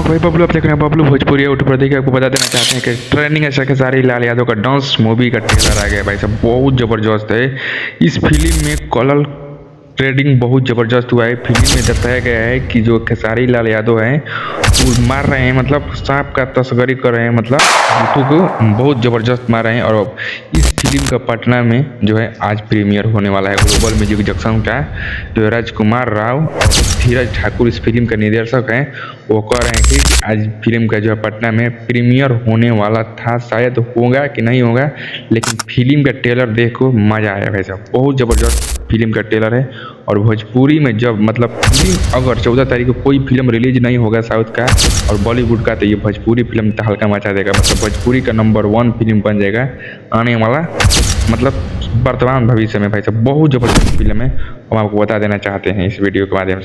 भाई बबलू, आप देख रहे हैं बबलू भोजपुरी यूट्यूब पर। देखिए, आपको बता देना चाहते हैं कि ट्रेंडिंग है खेसारी लाल यादव का डांस मूवी का ट्रेलर आ गया भाई साहब, बहुत ज़बरदस्त है। इस फिल्म में कलर ट्रेडिंग बहुत ज़बरदस्त हुआ है। फिल्म में बताया गया है कि जो खेसारी लाल यादव हैं वो मार रहे हैं, मतलब सांप का तस्करी कर रहे हैं, मतलब भूतों को बहुत ज़बरदस्त मार रहे हैं। और इस फिल्म का पटना में जो है आज प्रीमियर होने वाला है। ग्लोबल म्यूजिक जंक्शन का जो राजकुमार राव और धीरज ठाकुर इस फिल्म के निर्देशक हैं, वो कह रहे हैं कि आज फिल्म का जो है पटना में प्रीमियर होने वाला था। शायद होगा कि नहीं होगा, लेकिन फिल्म का ट्रेलर देखो मज़ा आया भाई साहब, बहुत ज़बरदस्त फिल्म का ट्रेलर है। और भोजपुरी में जब मतलब फिल्म अगर 14 तारीख को कोई फिल्म रिलीज नहीं होगा साउथ का और बॉलीवुड का, तो ये भोजपुरी फिल्म तहलका मचा देगा। मतलब भोजपुरी का नंबर 1 फिल्म बन जाएगा आने वाला, मतलब वर्तमान भविष्य में भाई साहब। बहुत ज़बरदस्त फिल्म है, हम आपको बता देना चाहते हैं इस वीडियो के माध्यम से।